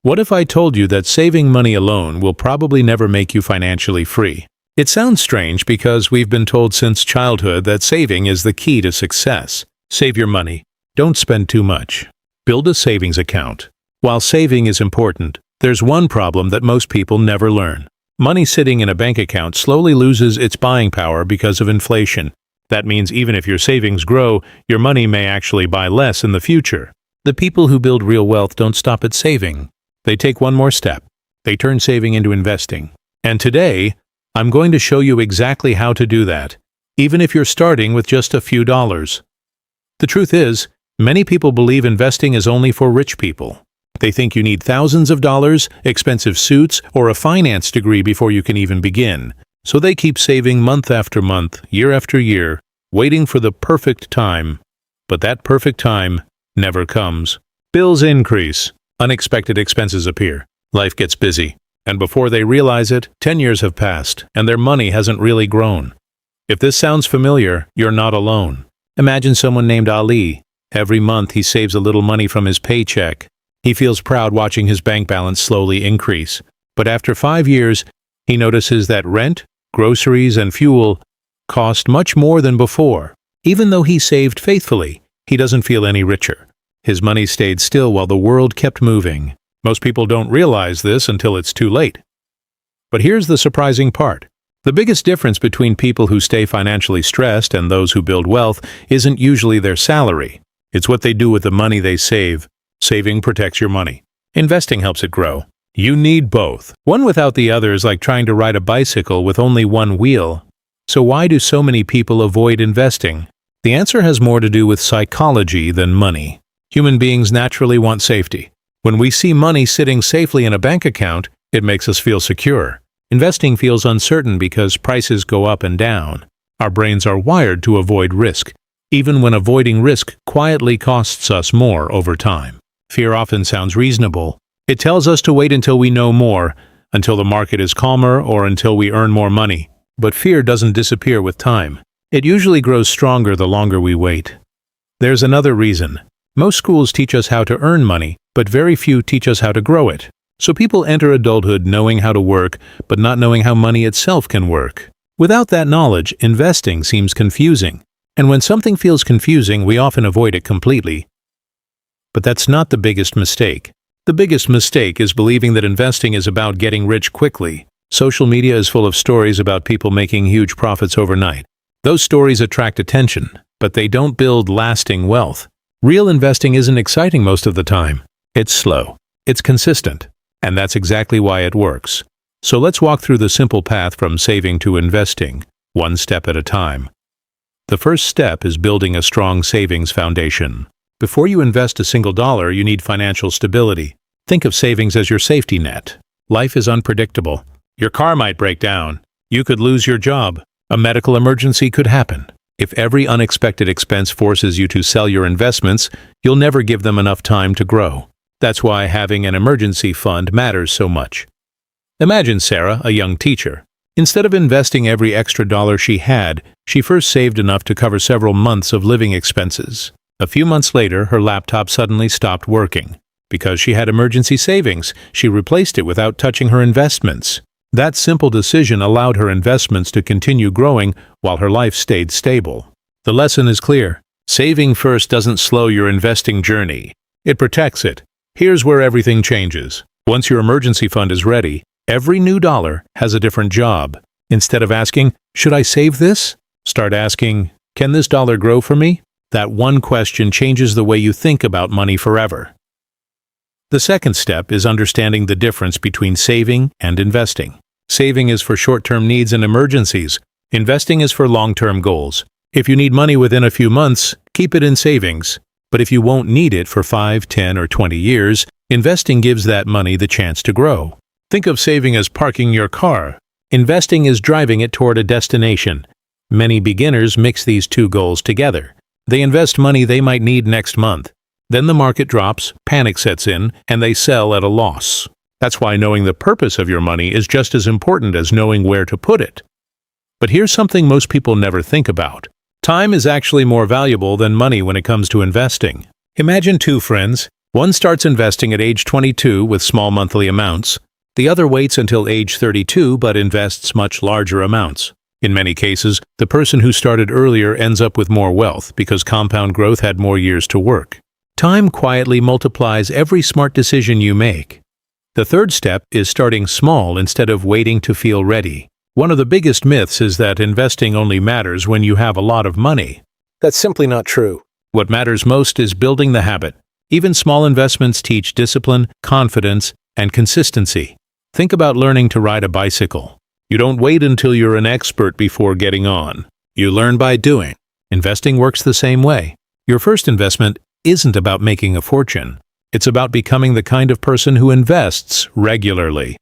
What if I told you that saving money alone will probably never make you financially free? It sounds strange because we've been told since childhood that saving is the key to success. Save your money. Don't spend too much. Build a savings account. While saving is important, there's one problem that most people never learn. Money sitting in a bank account slowly loses its buying power because of inflation. That means even if your savings grow, your money may actually buy less in the future. The people who build real wealth don't stop at saving. They take one more step. They turn saving into investing. And today, I'm going to show you exactly how to do that, even if you're starting with just a few dollars. The truth is, many people believe investing is only for rich people. They think you need thousands of dollars, expensive suits, or a finance degree before you can even begin. So they keep saving month after month, year after year, waiting for the perfect time. But that perfect time never comes. Bills increase. Unexpected expenses appear. Life gets busy. And before they realize it, 10 years have passed, and their money hasn't really grown. If this sounds familiar, you're not alone. Imagine someone named Ali. Every month he saves a little money from his paycheck. He feels proud watching his bank balance slowly increase. But after 5 years, he notices that rent, groceries, and fuel cost much more than before. Even though he saved faithfully, he doesn't feel any richer. His money stayed still while the world kept moving. Most people don't realize this until it's too late. But here's the surprising part. The biggest difference between people who stay financially stressed and those who build wealth isn't usually their salary. It's what they do with the money they save. Saving protects your money. Investing helps it grow. You need both. One without the other is like trying to ride a bicycle with only one wheel. So why do so many people avoid investing? The answer has more to do with psychology than money. Human beings naturally want safety. When we see money sitting safely in a bank account, it makes us feel secure. Investing feels uncertain because prices go up and down. Our brains are wired to avoid risk, even when avoiding risk quietly costs us more over time. Fear often sounds reasonable. It tells us to wait until we know more, until the market is calmer, or until we earn more money. But fear doesn't disappear with time. It usually grows stronger the longer we wait. There's another reason. Most schools teach us how to earn money, but very few teach us how to grow it. So people enter adulthood knowing how to work, but not knowing how money itself can work. Without that knowledge, investing seems confusing. And when something feels confusing, we often avoid it completely. But that's not the biggest mistake. The biggest mistake is believing that investing is about getting rich quickly. Social media is full of stories about people making huge profits overnight. Those stories attract attention, but they don't build lasting wealth. Real investing isn't exciting most of the time. It's slow. It's consistent. And that's exactly why it works. So let's walk through the simple path from saving to investing, one step at a time. The first step is building a strong savings foundation. Before you invest a single dollar, you need financial stability. Think of savings as your safety net. Life is unpredictable. Your car might break down. You could lose your job. A medical emergency could happen. If every unexpected expense forces you to sell your investments, you'll never give them enough time to grow. That's why having an emergency fund matters so much. Imagine Sarah, a young teacher. Instead of investing every extra dollar she had, she first saved enough to cover several months of living expenses. A few months later, her laptop suddenly stopped working. Because she had emergency savings, she replaced it without touching her investments. That simple decision allowed her investments to continue growing while her life stayed stable. The lesson is clear. Saving first doesn't slow your investing journey. It protects it. Here's where everything changes. Once your emergency fund is ready, every new dollar has a different job. Instead of asking, "Should I save this?" start asking, "Can this dollar grow for me?" That one question changes the way you think about money forever. The second step is understanding the difference between saving and investing. Saving is for short-term needs and emergencies. Investing is for long-term goals. If you need money within a few months, keep it in savings. But if you won't need it for 5, 10, or 20 years, investing gives that money the chance to grow. Think of saving as parking your car. Investing is driving it toward a destination. Many beginners mix these two goals together. They invest money they might need next month. Then the market drops, panic sets in, and they sell at a loss. That's why knowing the purpose of your money is just as important as knowing where to put it. But here's something most people never think about. Time is actually more valuable than money when it comes to investing. Imagine two friends. One starts investing at age 22 with small monthly amounts. The other waits until age 32 but invests much larger amounts. In many cases, the person who started earlier ends up with more wealth because compound growth had more years to work. Time quietly multiplies every smart decision you make. The third step is starting small instead of waiting to feel ready. One of the biggest myths is that investing only matters when you have a lot of money. That's simply not true. What matters most is building the habit. Even small investments teach discipline, confidence, and consistency. Think about learning to ride a bicycle. You don't wait until you're an expert before getting on. You learn by doing. Investing works the same way. Your first investment isn't about making a fortune. It's about becoming the kind of person who invests regularly.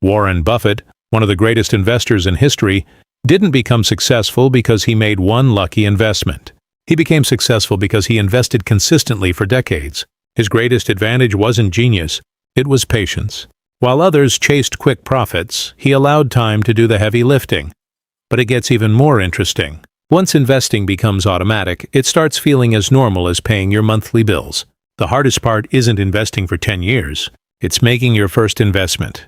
Warren Buffett, one of the greatest investors in history, didn't become successful because he made one lucky investment. He became successful because he invested consistently for decades. His greatest advantage wasn't genius, it was patience. While others chased quick profits, he allowed time to do the heavy lifting. But it gets even more interesting. Once investing becomes automatic, it starts feeling as normal as paying your monthly bills. The hardest part isn't investing for 10 years, it's making your first investment.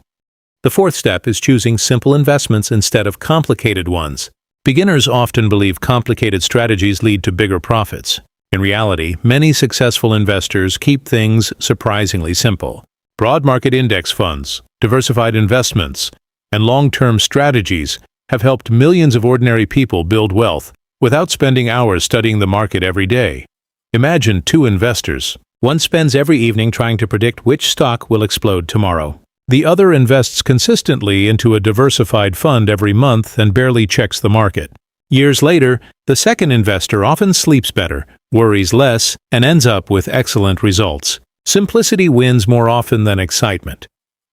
The fourth step is choosing simple investments instead of complicated ones. Beginners often believe complicated strategies lead to bigger profits. In reality, many successful investors keep things surprisingly simple. Broad market index funds, diversified investments, and long-term strategies have helped millions of ordinary people build wealth without spending hours studying the market every day. Imagine two investors. One spends every evening trying to predict which stock will explode tomorrow. The other invests consistently into a diversified fund every month and barely checks the market. Years later, the second investor often sleeps better, worries less, and ends up with excellent results. Simplicity wins more often than excitement.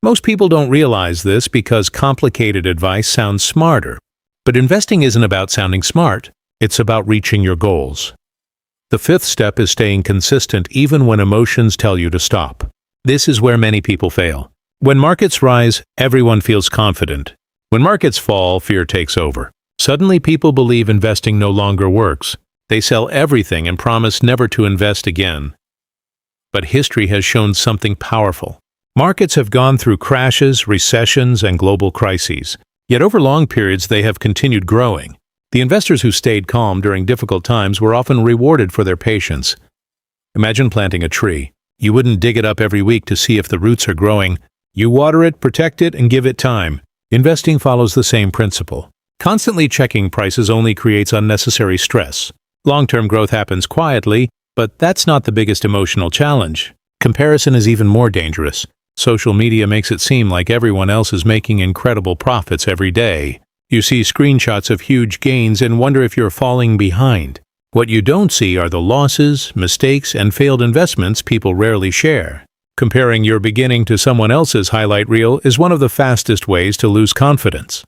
Most people don't realize this because complicated advice sounds smarter. But investing isn't about sounding smart, it's about reaching your goals. The fifth step is staying consistent even when emotions tell you to stop. This is where many people fail. When markets rise, everyone feels confident. When markets fall, fear takes over. Suddenly people believe investing no longer works. They sell everything and promise never to invest again. But history has shown something powerful. Markets have gone through crashes, recessions, and global crises. Yet over long periods they have continued growing. The investors who stayed calm during difficult times were often rewarded for their patience. Imagine planting a tree. You wouldn't dig it up every week to see if the roots are growing. You water it, protect it, and give it time. Investing follows the same principle. Constantly checking prices only creates unnecessary stress. Long-term growth happens quietly, but that's not the biggest emotional challenge. Comparison is even more dangerous. Social media makes it seem like everyone else is making incredible profits every day. You see screenshots of huge gains and wonder if you're falling behind. What you don't see are the losses, mistakes, and failed investments people rarely share. Comparing your beginning to someone else's highlight reel is one of the fastest ways to lose confidence.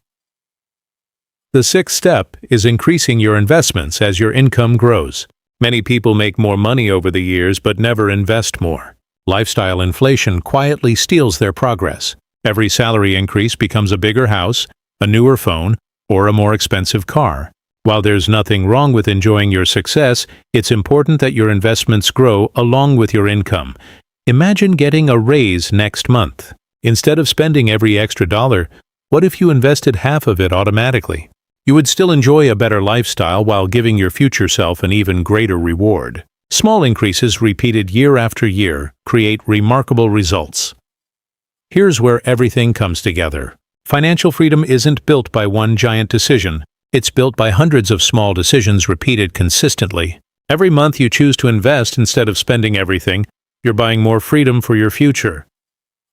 The sixth step is increasing your investments as your income grows. Many people make more money over the years but never invest more. Lifestyle inflation quietly steals their progress. Every salary increase becomes a bigger house, a newer phone, or a more expensive car. While there's nothing wrong with enjoying your success, it's important that your investments grow along with your income. Imagine getting a raise next month. Instead of spending every extra dollar, what if you invested half of it automatically? You would still enjoy a better lifestyle while giving your future self an even greater reward. Small increases repeated year after year create remarkable results. Here's where everything comes together. Financial freedom isn't built by one giant decision. It's built by hundreds of small decisions repeated consistently. Every month you choose to invest instead of spending everything, you're buying more freedom for your future.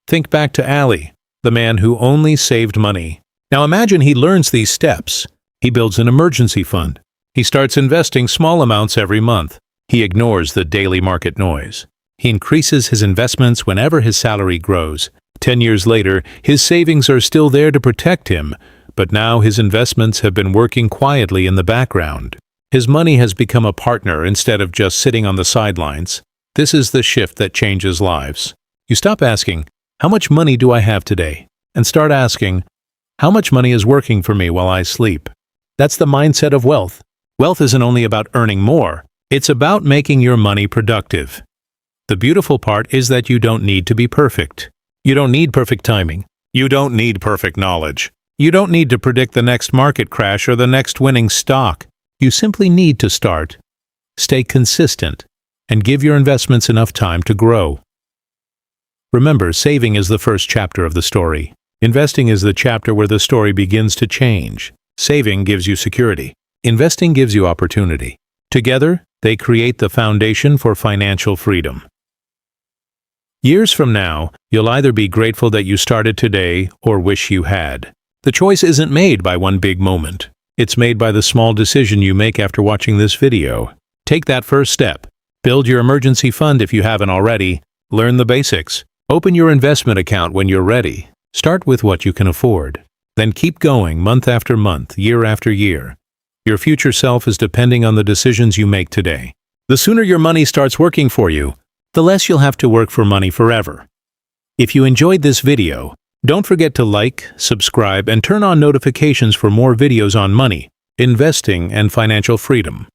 Think back to Ali, the man who only saved money. Now imagine he learns these steps. He builds an emergency fund. He starts investing small amounts every month. He ignores the daily market noise. He increases his investments whenever his salary grows. 10 years later, his savings are still there to protect him, but now his investments have been working quietly in the background. His money has become a partner instead of just sitting on the sidelines. This is the shift that changes lives. You stop asking, "How much money do I have today?" and start asking, "How much money is working for me while I sleep?" That's the mindset of wealth. Wealth isn't only about earning more, it's about making your money productive. The beautiful part is that you don't need to be perfect. You don't need perfect timing. You don't need perfect knowledge. You don't need to predict the next market crash or the next winning stock. You simply need to start. Stay consistent and give your investments enough time to grow. Remember, saving is the first chapter of the story. Investing is the chapter where the story begins to change. Saving gives you security. Investing gives you opportunity. Together, they create the foundation for financial freedom. Years from now, you'll either be grateful that you started today or wish you had. The choice isn't made by one big moment. It's made by the small decision you make after watching this video. Take that first step. Build your emergency fund if you haven't already. Learn the basics. Open your investment account when you're ready. Start with what you can afford. Then keep going month after month, year after year. Your future self is depending on the decisions you make today. The sooner your money starts working for you, the less you'll have to work for money forever. If you enjoyed this video, don't forget to like, subscribe, and turn on notifications for more videos on money, investing, and financial freedom.